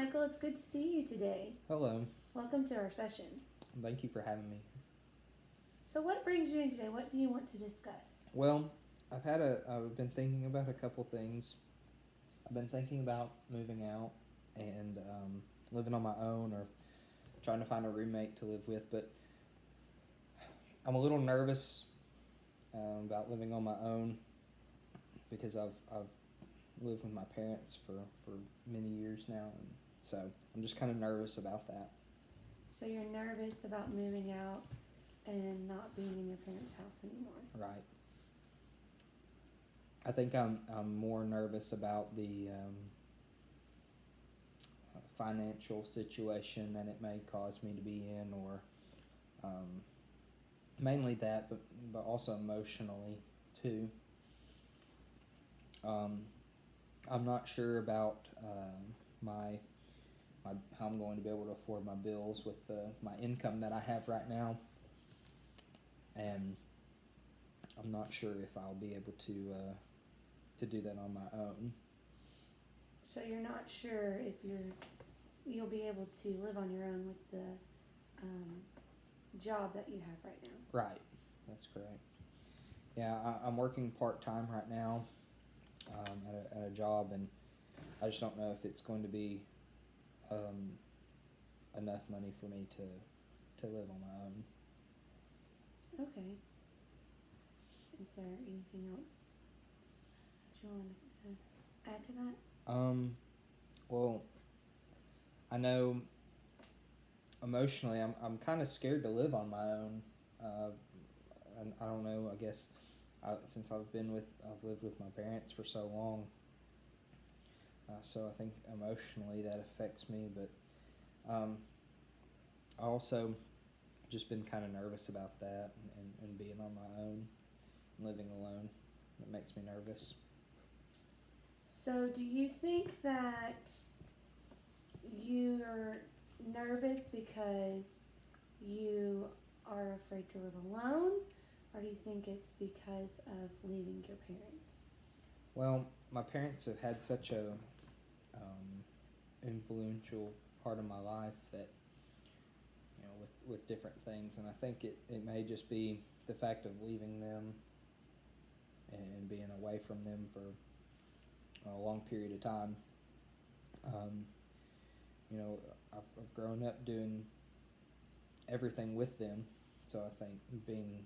Michael. It's good to see you today. Hello. Welcome to our session. Thank you for having me. So, what brings you in today? What do you want to discuss? Well, I've been thinking about a couple things. I've been thinking about moving out and living on my own or trying to find a roommate to live with, but I'm a little nervous about living on my own because I've lived with my parents for many years now, and so I'm just kind of nervous about that. So, you're nervous about moving out and not being in your parents' house anymore. Right. I think I'm more nervous about the financial situation that it may cause me to be in, or um, mainly that, but also emotionally too. Um, I'm not sure about my my how I'm going to be able to afford my bills with my income that I have right now, and I'm not sure if I'll be able to do that on my own. So, you're not sure if you'll be able to live on your own with the job that you have right now. Right, that's correct. Yeah, I'm working part time right now at a job, and I just don't know if it's going to be um, enough money for me to live on my own. Okay. Is there anything else that you want to add to that? Well, I know emotionally I'm kind of scared to live on my own. Uh, and I don't know. I guess since I've lived with my parents for so long, so I think emotionally that affects me. But I also just been kind of nervous about that and being on my own, living alone. It makes me nervous. So, do you think that you're nervous because you are afraid to live alone, or do you think it's because of leaving your parents? Well, my parents have had such a influential part of my life that with different things, and I think it may just be the fact of leaving them and being away from them for a long period of time. Um, you know, I've grown up doing everything with them, so I think being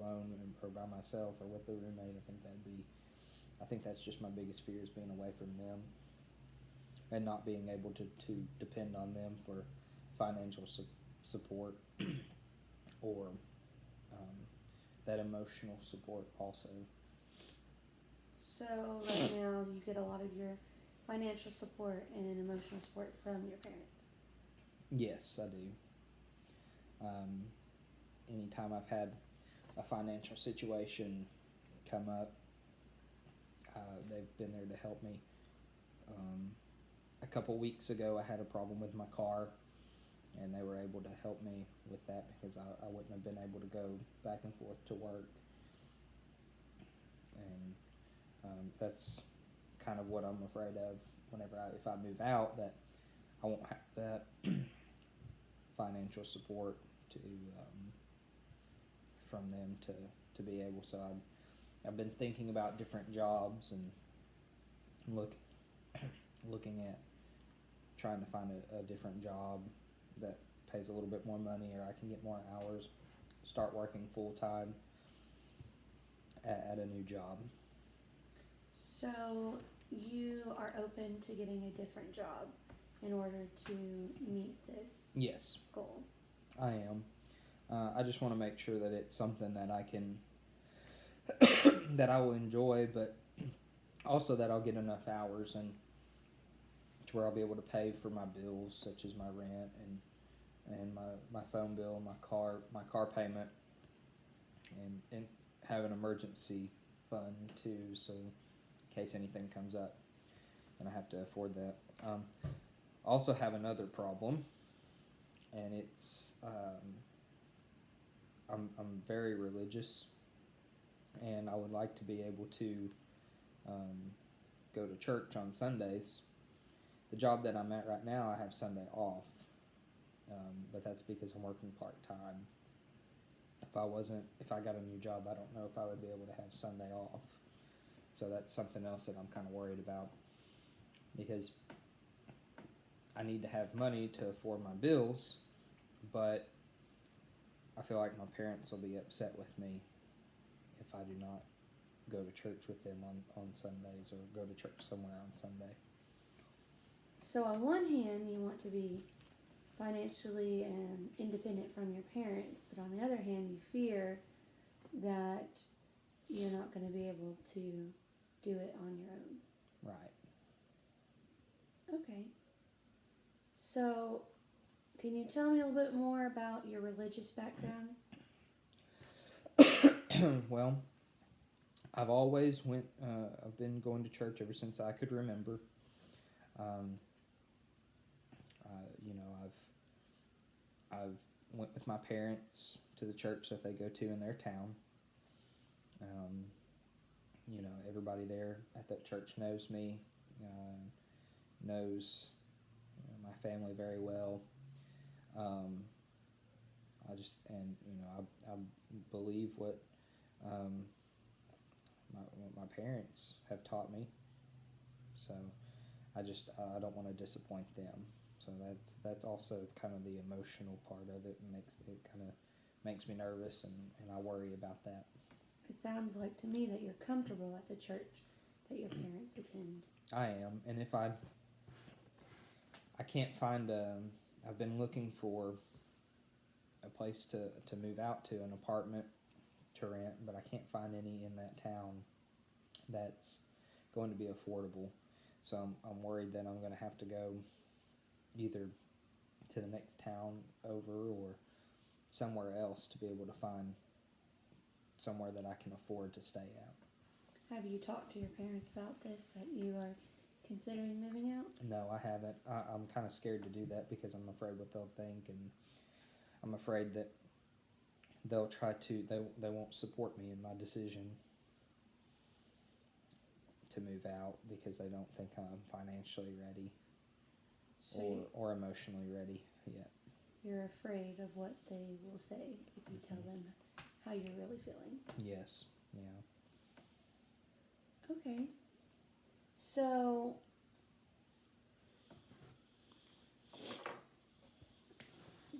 alone or by myself or with a roommate, I think that's just my biggest fear, is being away from them and not being able to depend on them for financial support or um, that emotional support also. So, right now, you get a lot of your financial support and emotional support from your parents. Yes, I do. Um, Anytime I've had a financial situation come up, they've been there to help me. Um, a couple weeks ago, I had a problem with my car, and they were able to help me with that because I wouldn't have been able to go back and forth to work. And that's kind of what I'm afraid of if I move out, that I won't have that financial support to from them to be able. So I've been thinking about different jobs and looking at trying to find a different job that pays a little bit more money, or I can get more hours, start working full time at a new job. So, you are open to getting a different job in order to meet this Yes, goal. I am. I just want to make sure that it's something that I can that I will enjoy, but also that I'll get enough hours and to where I'll be able to pay for my bills, such as my rent and my phone bill, my car payment, and have an emergency fund too, so in case anything comes up and I have to afford that. Also have another problem, and it's I'm very religious, and I would like to be able to um, go to church on Sundays, the job that I'm at right now, I have Sunday off, but that's because I'm working part-time. If I got a new job, I don't know if I would be able to have Sunday off. So that's something else that I'm kind of worried about, because I need to have money to afford my bills, but I feel like my parents will be upset with me if I do not go to church with them on Sundays, or go to church somewhere on Sunday. So on one hand, you want to be financially independent from your parents, but on the other hand, you fear that you're not going to be able to do it on your own. Right. Okay. So, can you tell me a little bit more about your religious background? Well, I've been going to church ever since I could remember. I've went with my parents to the church that they go to in their town. Everybody there at that church knows me, knows my family very well. I believe what my parents have taught me. So I don't want to disappoint them. So that's also kind of the emotional part of it, and makes me nervous, and I worry about that. It sounds like to me that you're comfortable at the church that your parents attend. I am, and if I can't find I've been looking for a place to move out to, an apartment to rent, but I can't find any in that town that's going to be affordable. So I'm worried that I'm going to have to go either to the next town over or somewhere else to be able to find somewhere that I can afford to stay at. Have you talked to your parents about this, that you are considering moving out? No, I haven't. I'm kind of scared to do that because I'm afraid what they'll think, and I'm afraid that they'll they won't support me in my decision to move out because they don't think I'm financially ready or emotionally ready yet. You're afraid of what they will say if you tell them how you're really feeling. Yes, yeah. Okay. So,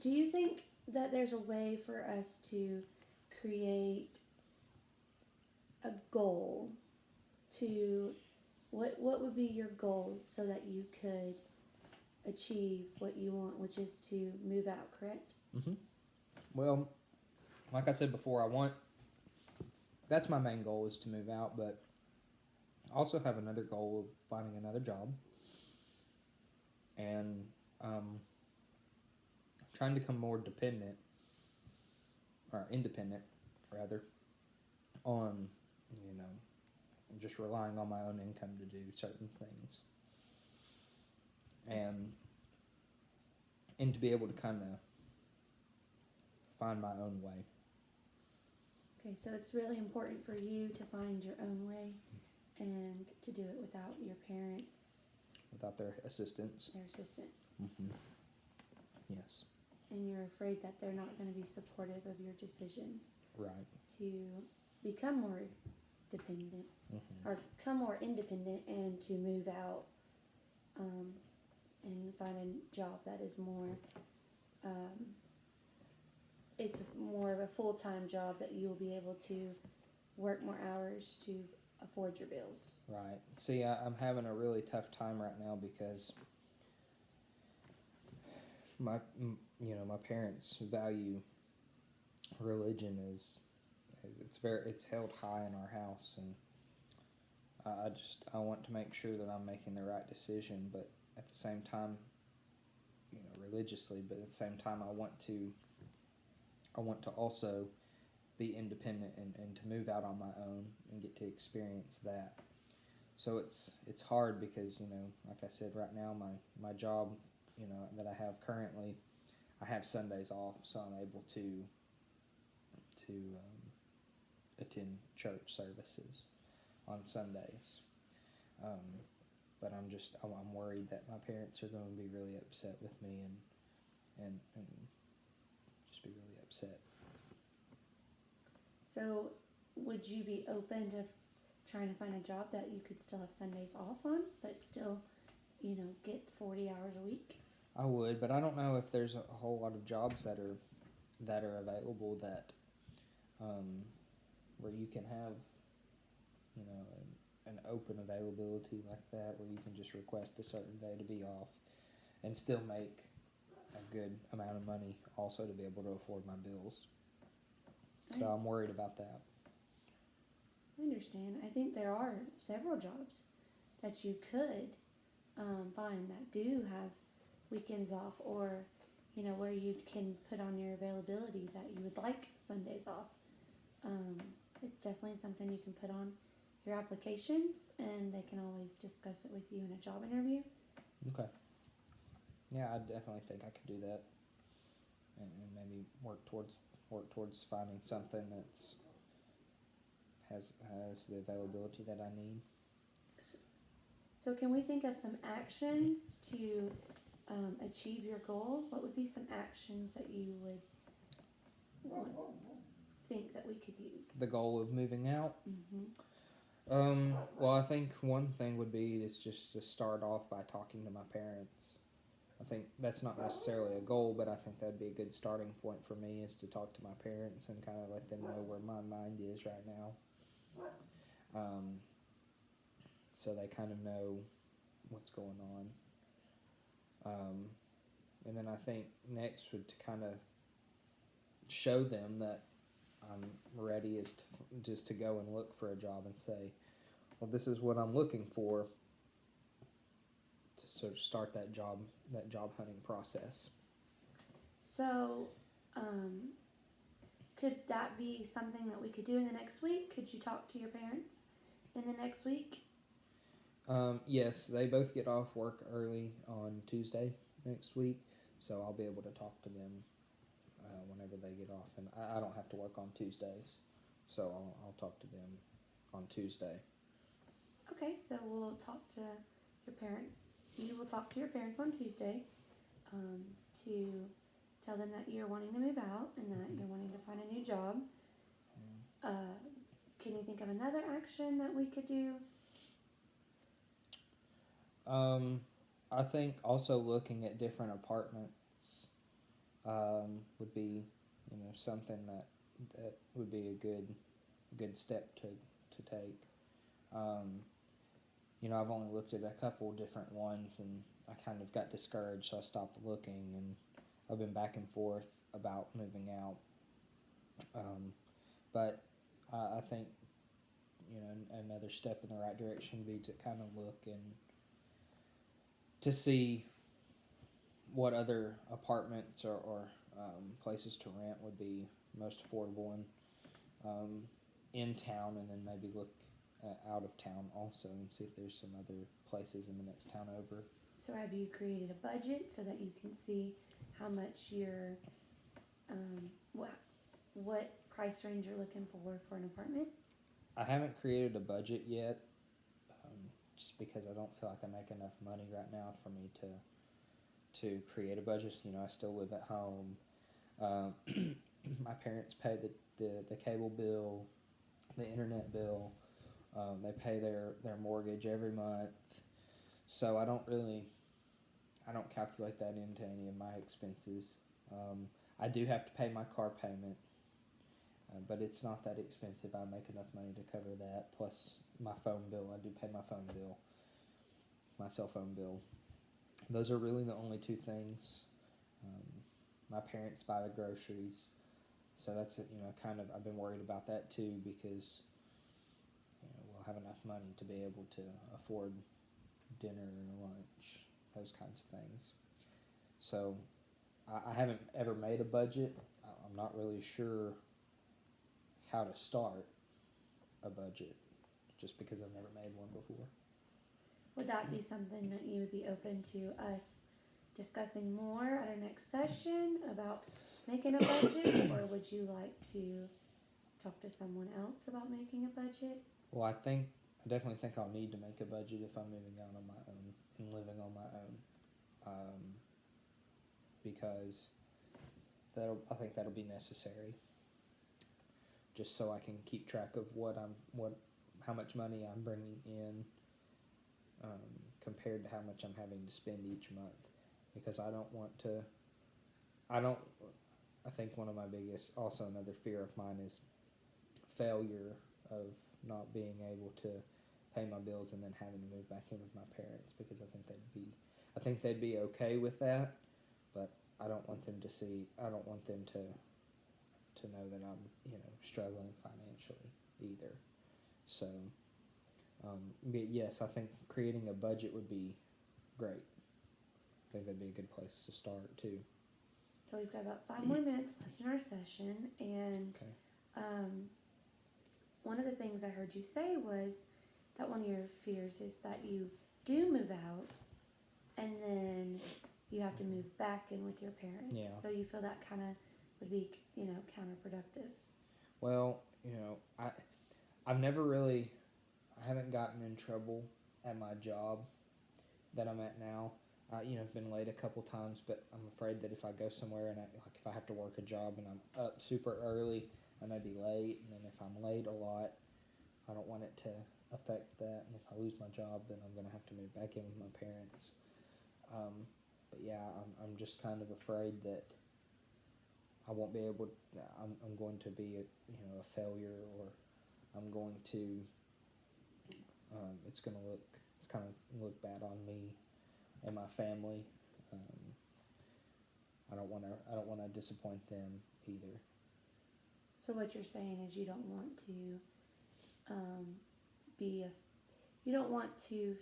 do you think that there's a way for us to create a goal to, what would be your goal so that you could achieve what you want, which is to move out, correct? Mm-hmm. Well, like I said before, that's my main goal, is to move out, but I also have another goal of finding another job and trying to become more independent rather, on, just relying on my own income to do certain things. And to be able to kind of find my own way. Okay, so it's really important for you to find your own way and to do it without your parents. Without their assistance. Mm-hmm. Yes. And you're afraid that they're not going to be supportive of your decisions. Right. To become more dependent, or become more independent, and to move out and find a job that is more, it's more of a full-time job that you will be able to work more hours to afford your bills. Right. See, I'm having a really tough time right now because my parents value religion it's held high in our house, and I want to make sure that I'm making the right decision, but at the same time, religiously, but at the same time I want to also be independent and to move out on my own and get to experience that. So it's hard because, like I said, right now my job, that I have currently, I have Sundays off, so I'm able to attend church services on Sundays. but I'm worried that my parents are going to be really upset with me and just be really upset. So, would you be open to trying to find a job that you could still have Sundays off on, but still, get 40 hours a week? I would, but I don't know if there's a whole lot of jobs that are available that where you can have an open availability like that, where you can just request a certain day to be off and still make a good amount of money also to be able to afford my bills. So I'm worried about that. I understand. I think there are several jobs that you could find that do have weekends off, or where you can put on your availability that you would like Sundays off. It's definitely something you can put on your applications, and they can always discuss it with you in a job interview. Okay. Yeah, I definitely think I could do that, and maybe work towards finding something that's has the availability that I need. So can we think of some actions to achieve your goal? What would be some actions that you would think that we could use? The goal of moving out? Mm-hmm. Well, I think one thing would be is just to start off by talking to my parents. I think that's not necessarily a goal, but I think that'd be a good starting point for me, is to talk to my parents and kind of let them know where my mind is right now. So they kind of know what's going on. And then I think next would to kind of show them that I'm ready, is to just to go and look for a job and say, well, this is what I'm looking for, to sort of start that job hunting process. So, could that be something that we could do in the next week? Could you talk to your parents in the next week? Yes, they both get off work early on Tuesday next week, so I'll be able to talk to them whenever they get off, and I don't have to work on Tuesdays, so I'll talk to them on Tuesday. Okay, so we'll talk to your parents. You will talk to your parents on Tuesday to tell them that you're wanting to move out and that you're wanting to find a new job. Can you think of another action that we could do? I think also looking at different apartments would be, something that would be a good step to take. I've only looked at a couple different ones, and I kind of got discouraged, so I stopped looking, and I've been back and forth about moving out. But I think, another step in the right direction would be to kind of look and to see what other apartments or places to rent would be most affordable in town, and then maybe look out of town also and see if there's some other places in the next town over. So have you created a budget so that you can see how much your what price range you're looking for an apartment? I haven't created a budget yet, just because I don't feel like I make enough money right now for me to create a budget. I still live at home. My parents pay the cable bill, the internet bill. They pay their mortgage every month, so I don't calculate that into any of my expenses. I do have to pay my car payment, but it's not that expensive. I make enough money to cover that, plus my phone bill. I do pay my phone bill, my cell phone bill. Those are really the only two things. My parents buy the groceries, so that's I've been worried about that too, because we'll have enough money to be able to afford dinner, lunch, those kinds of things. So I haven't ever made a budget. I'm not really sure how to start a budget, just because I've never made one before. Would that be something that you would be open to us discussing more at our next session about making a budget, or would you like to talk to someone else about making a budget? Well, I definitely think I'll need to make a budget if I'm moving out on my own. on my own, because I think that'll be necessary, just so I can keep track of how much money I'm bringing in, compared to how much I'm having to spend each month, because I don't want to. I think one of my biggest, also another fear of mine is failure of not being able to pay my bills and then having to move back in with my parents, because I think they'd be okay with that, but I don't want them to know that I'm, struggling financially either. So, but yes, I think creating a budget would be great. I think that'd be a good place to start too. So we've got about 5 more minutes left in our session, and Okay. one of the things I heard you say was that one of your fears is that you do move out, and then you have to move back in with your parents. Yeah. So you feel that kind of would be, counterproductive. Well, I haven't gotten in trouble at my job that I'm at now. I've been late a couple times, but I'm afraid that if I go somewhere and if I have to work a job and I'm up super early, I may be late, and then if I'm late a lot, I don't want it to affect that. And if I lose my job, then I'm gonna have to move back in with my parents. But yeah, I'm just kind of afraid that I won't be able. I'm going to be a failure, or I'm going to. It's kind of look bad on me and my family. I don't want to disappoint them either. So what you're saying is you don't want to you don't want to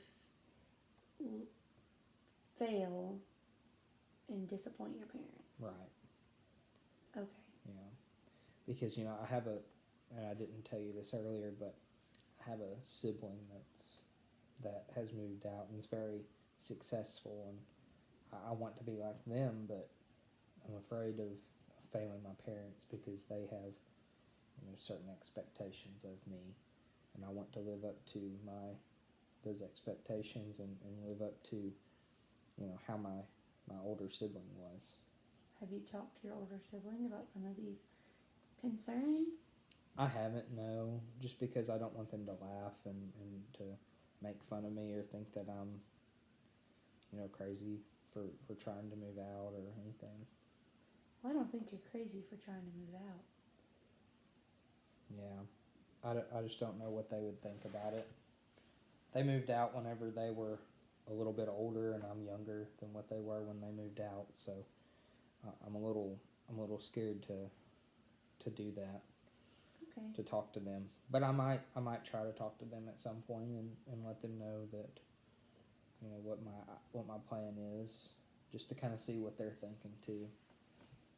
fail and disappoint your parents. Right. Okay. Yeah. Because I have and I didn't tell you this earlier, but I have a sibling that has moved out and is very successful, and I want to be like them, but I'm afraid of failing my parents because they have certain expectations of me, and I want to live up to those expectations and live up to how my older sibling was. Have you talked to your older sibling about some of these concerns? I haven't, no, just because I don't want them to laugh and to make fun of me or think that I'm crazy for trying to move out or anything. Well, I don't think you're crazy for trying to move out. Yeah, I just don't know what they would think about it. They moved out whenever they were a little bit older, and I'm younger than what they were when they moved out, so I'm a little scared to do that. Okay. To talk to them, but I might try to talk to them at some point and let them know that what my plan is, just to kind of see what they're thinking too.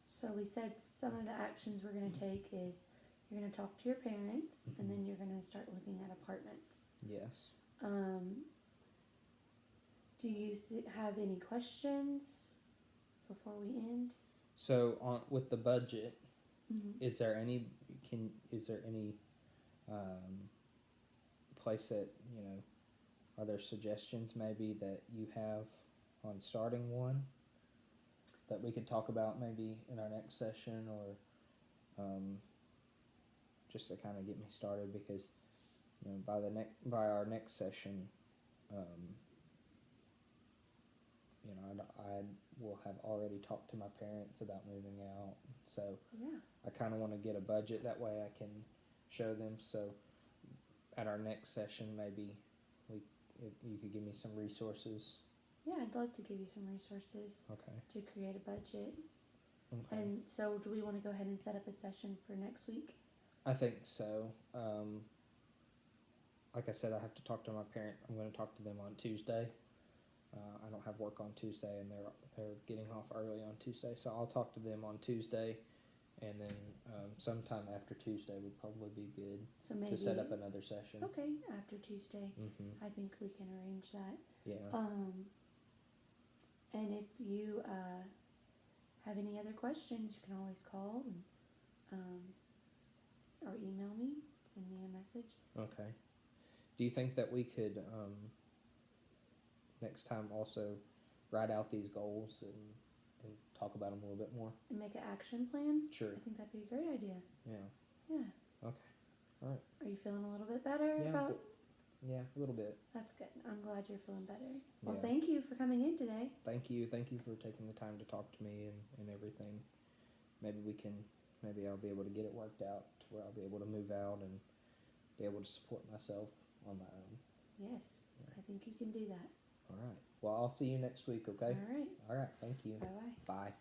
So we said some of the actions we're going to take is you're going to talk to your parents, and then you're going to start looking at apartments. Yes. Do you have any questions before we end? So with the budget, is there any place that are there suggestions maybe that you have on starting one that we could talk about maybe in our next session, or just to kind of get me started, because by our next session, I will have already talked to my parents about moving out, so yeah. I kind of want to get a budget, that way I can show them. So at our next session, maybe you could give me some resources. Yeah, I'd love to give you some resources. Okay. To create a budget. Okay. And so, do we want to go ahead and set up a session for next week? I think so. Like I said, I have to talk to my parent. I'm going to talk to them on Tuesday. I don't have work on Tuesday, and they're getting off early on Tuesday, so I'll talk to them on Tuesday, and then sometime after Tuesday would probably be good. So maybe to set up another session. Okay, after Tuesday, I think we can arrange that. Yeah. And if you have any other questions, you can always call or email me. Send me a message. Okay. Do you think that we could next time also write out these goals and talk about them a little bit more. And make an action plan. Sure. I think that'd be a great idea. Yeah. Yeah. Okay. All right. Are you feeling a little bit better Yeah. about? Yeah, a little bit. That's good. I'm glad you're feeling better. Well, Yeah. thank you for coming in today. Thank you for taking the time to talk to me and everything. Maybe I'll be able to get it worked out to where I'll be able to move out and be able to support myself on my own. Yes, I think you can do that. All right. Well, I'll see you next week, okay? All right. All right. Thank you. Bye bye. Bye.